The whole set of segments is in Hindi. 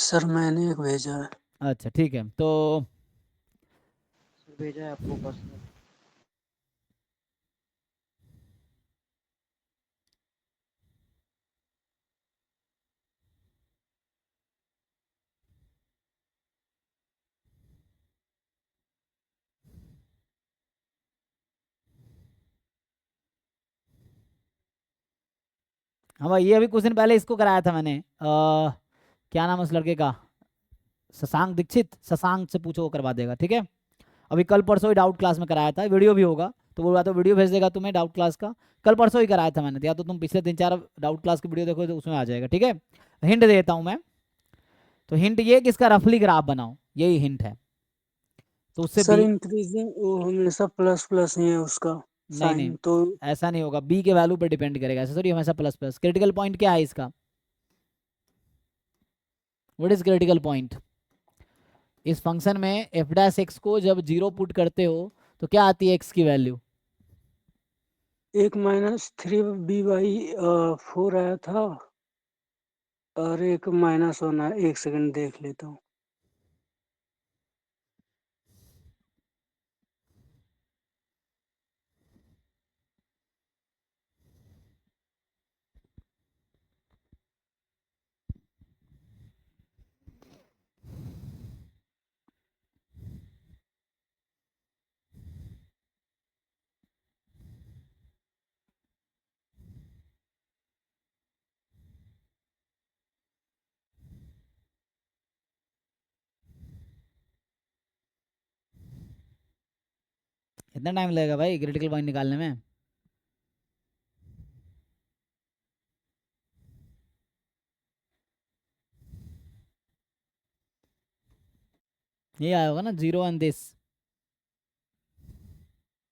सर मैंने एक भेजा है। अच्छा ठीक है, तो भेजा है आपको पर्सनल। हाँ भाई, ये अभी कुछ दिन पहले इसको कराया था मैंने। क्या नाम है उस लड़के का? शशांक दीक्षित, शशांक से पूछो, वो करवा देगा, ठीक है। अभी कल परसों ही डाउट क्लास में कराया था, वीडियो भी होगा, तो वो या तो वीडियो भेज देगा तुम्हें डाउट क्लास का। कल परसों ही कराया था मैंने, या तो तुम पिछले 3-4 डाउट क्लास की वीडियो देखो तो उसमें आ जाएगा, ठीक है। हिंट देता हूँ मैं। तो हिंट ये कि इसका रफली ग्राफ बनाओ, यही हिंट है। तो उससे सर बी, इंक्रीजिंग वो हमेशा प्लस प्लस ही है उसका नहीं नहीं, साइन तो। ऐसा नहीं होगा, बी के वैल्यू पे डिपेंड करेगा, ऐसा थोड़ी हमेशा प्लस प्लस। क्रिटिकल पॉइंट क्या है इसका? What is critical point? इस फंक्शन में एफ डैश एक्स को जब 0 पुट करते हो तो क्या आती है एक्स की वैल्यू? एक -3b/4 आया था और एक -1 है। एक सेकंड देख लेता हूँ। इतना टाइम लगेगा भाई क्रिटिकल पॉइंट निकालने में? ये आया होगा ना, 0 एंड दिस।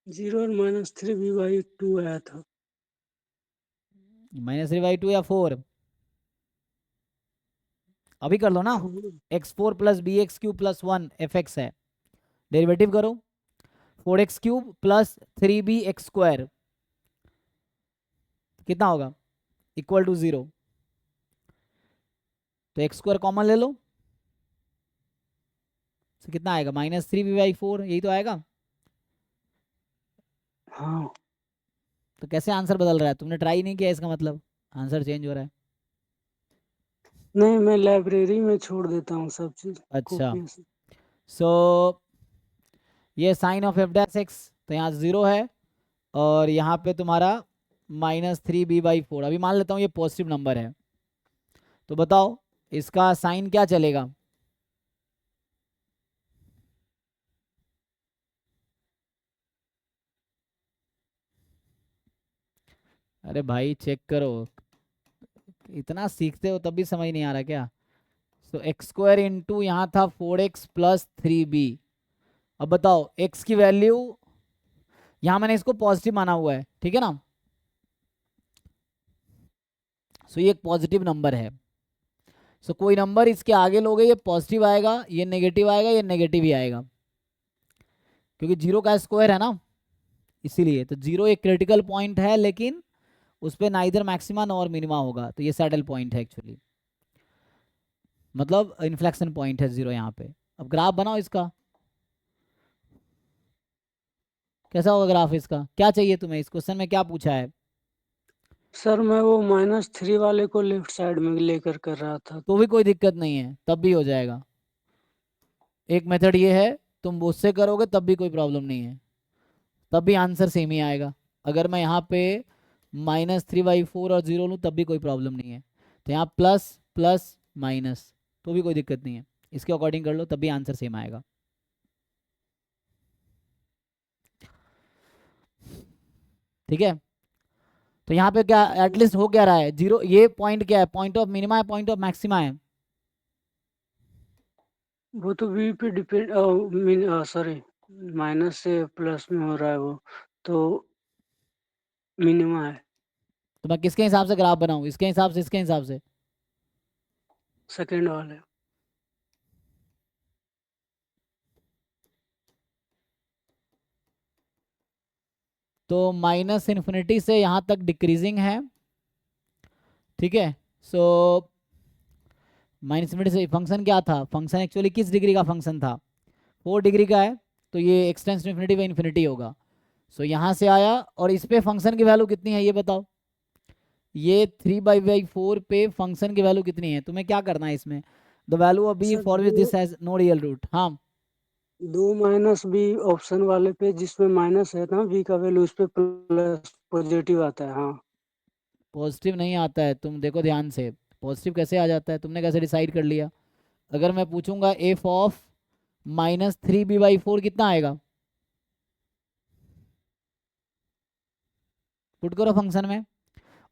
0 और -3b/2 आया था। -3/2 या 4? अभी कर लो ना। x4 plus B X cube plus 1 F X है, डेरिवेटिव करो। 4x³ प्लस 3bx² कितना होगा? Equal to 0। तो x² कॉमन ले लो, तो कितना आएगा? -3b/4, यही तो आएगा। हाँ। तो कैसे आंसर बदल रहा है? तुमने ट्राई नहीं किया, इसका मतलब आंसर चेंज हो रहा है। नहीं, मैं लाइब्रेरी में छोड़ देता हूँ सब चीज अच्छा, कॉपी से। सो ये sign of F dash X, तो यहाँ 0 है, और यहाँ पे तुम्हारा -3b/4। अभी मान लेता हूँ ये पॉजिटिव नंबर है, तो बताओ इसका साइन क्या चलेगा? अरे भाई चेक करो, इतना सीखते हो तब भी समझ नहीं आ रहा क्या? तो x² इंटू यहाँ था 4x प्लस 3b। अब बताओ x की वैल्यू, यहाँ मैंने इसको पॉजिटिव माना हुआ है, ठीक है ना। सो ये एक पॉजिटिव नंबर है। सो कोई नंबर इसके आगे लोगे, ये पॉजिटिव आएगा, ये नेगेटिव आएगा, ये नेगेटिव ही आएगा, क्योंकि 0 का स्क्वायर है ना, इसीलिए। तो 0 एक क्रिटिकल पॉइंट है, लेकिन उस पर नाइदर मैक्सिमा नॉर मिनिमा होगा, तो ये सैडल पॉइंट है एक्चुअली, मतलब इन्फ्लेक्शन पॉइंट है 0 यहाँ पे। अब ग्राफ बनाओ इसका, कैसा होगा ग्राफ इसका? क्या चाहिए तुम्हें? इस क्वेश्चन में क्या पूछा है? सर मैं वो -3 वाले को लेफ्ट साइड में लेकर कर रहा था। तो भी कोई दिक्कत नहीं है, तब भी हो जाएगा। एक मेथड ये है, तुम उससे करोगे तब भी कोई प्रॉब्लम नहीं है, तब भी आंसर सेम ही आएगा। अगर मैं यहाँ पे -3/4 और 0 लूँ तब भी कोई प्रॉब्लम नहीं है। तो यहाँ प्लस प्लस माइनस, तो भी कोई दिक्कत नहीं है, इसके अकॉर्डिंग कर लो तब भी आंसर सेम आएगा, ठीक है। तो यहाँ पे क्या एटलीस्ट हो क्या रहा है? 0, ये पॉइंट क्या है? पॉइंट ऑफ मिनिमा है, पॉइंट ऑफ मैक्सिमा है? वो तो वी पे डिपेंड, सॉरी, माइनस से प्लस में हो रहा है वो, तो मिनिमा है। तो मैं किसके हिसाब से ग्राफ बनाऊँ, इसके हिसाब से, इसके हिसाब से? सेकेंड वाले। तो -इन्फिनिटी से यहाँ तक डिक्रीजिंग है, ठीक है। सो माइनस इन्फिनिटी से फंक्शन क्या था, फंक्शन एक्चुअली किस डिग्री का फंक्शन था, 4 डिग्री का है, तो ये extends to infinity by infinity होगा। सो यहाँ से आया, और इस पे फंक्शन की वैल्यू कितनी है ये बताओ, ये 3/4 पे फंक्शन की वैल्यू कितनी है, तुम्हें क्या करना है इसमें, the value of B sir for which though this has no real root. हाँ, 2 - बी ऑप्शन वाले पे जिसमें माइनस है ना बी का वैल्यू, उस पे प्लस पॉजिटिव आता है। हाँ पॉजिटिव नहीं आता है, तुम देखो ध्यान से, पॉजिटिव कैसे आ जाता है, तुमने कैसे डिसाइड कर लिया। अगर मैं पूछूंगा एफ ऑफ -3b/4 कितना आएगा, पुट करो फंक्शन में,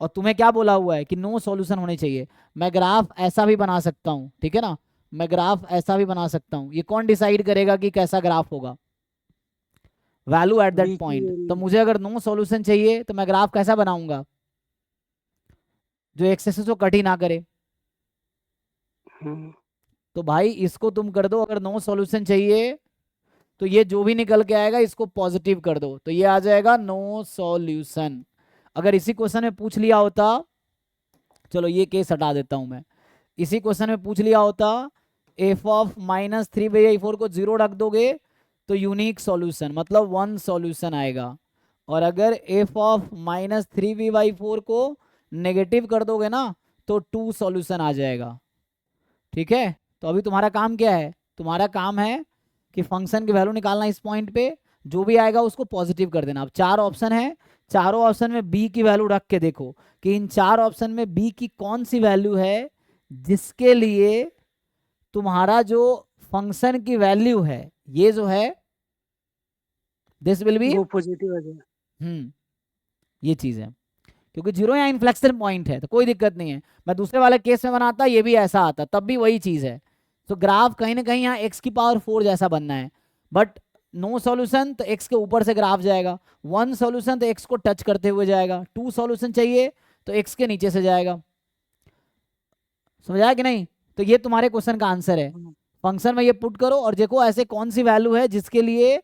और तुम्हें क्या बोला हुआ है कि नो सॉल्यूशन होने चाहिए। मैं ग्राफ ऐसा भी बना सकता हूँ, ठीक है ना, मैं ग्राफ ऐसा भी बना सकता हूँ, ये कौन डिसाइड करेगा कि कैसा ग्राफ होगा, वैल्यू एट दैट बी की पॉइंट। तो वैल्यू। मुझे अगर नो सॉल्यूशन चाहिए तो मैं ग्राफ कैसा बनाऊंगा, जो एक्सेस को कट ही ना करे। हाँ तो भाई इसको तुम कर दो, अगर नो सॉल्यूशन चाहिए तो ये जो भी निकल के आएगा इसको पॉजिटिव कर दो, तो ये आ जाएगा नो सॉल्यूशन। अगर इसी क्वेश्चन में पूछ लिया होता, चलो ये केस हटा देता हूं मैं, इसी क्वेश्चन में पूछ लिया होता एफ ऑफ -3/4 को 0 रख दोगे तो यूनिक सॉल्यूशन, मतलब 1 सॉल्यूशन आएगा। और अगर एफ ऑफ -3b/4 को नेगेटिव कर दोगे ना तो 2 सॉल्यूशन आ जाएगा। ठीक है, तो अभी तुम्हारा काम क्या है, तुम्हारा काम है कि फंक्शन की वैल्यू निकालना इस पॉइंट पे, जो भी आएगा उसको पॉजिटिव कर देना। अब 4 ऑप्शन है, चारों ऑप्शन में बी की वैल्यू रख के देखो कि इन 4 ऑप्शन में बी की कौन सी वैल्यू है जिसके लिए तुम्हारा जो फंक्शन की वैल्यू है ये जो है दिस विल बी, वो पॉजिटिव आ जाए। ये चीज है, क्योंकि जीरो या इन्फ्लेक्शन पॉइंट है तो कोई दिक्कत नहीं है। मैं दूसरे वाले केस में बनाता ये भी ऐसा आता तब भी वही चीज है। तो ग्राफ कहीं ना कहीं यहाँ x⁴ जैसा बनना है, बट नो सॉल्यूशन तो x के ऊपर से ग्राफ जाएगा, 1 सॉल्यूशन तो x को टच करते हुए जाएगा, 2 सॉल्यूशन चाहिए तो x के नीचे से जाएगा। समझाया कि नहीं, तो ये तुम्हारे क्वेश्चन का आंसर है। हाँ, फंक्शन में ये पुट करो और देखो ऐसे कौन सी वैल्यू है जिसके लिए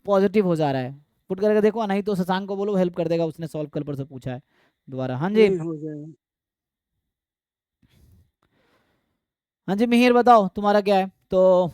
पॉजिटिव हो जा रहा है, पुट करके देखो, नहीं तो शशांक को बोलो हेल्प कर देगा, उसने सॉल्व कल पर से पूछा है दोबारा। हाँ जी, नहीं हो जाएगा। हाँ जी मिहिर बताओ तुम्हारा क्या है। तो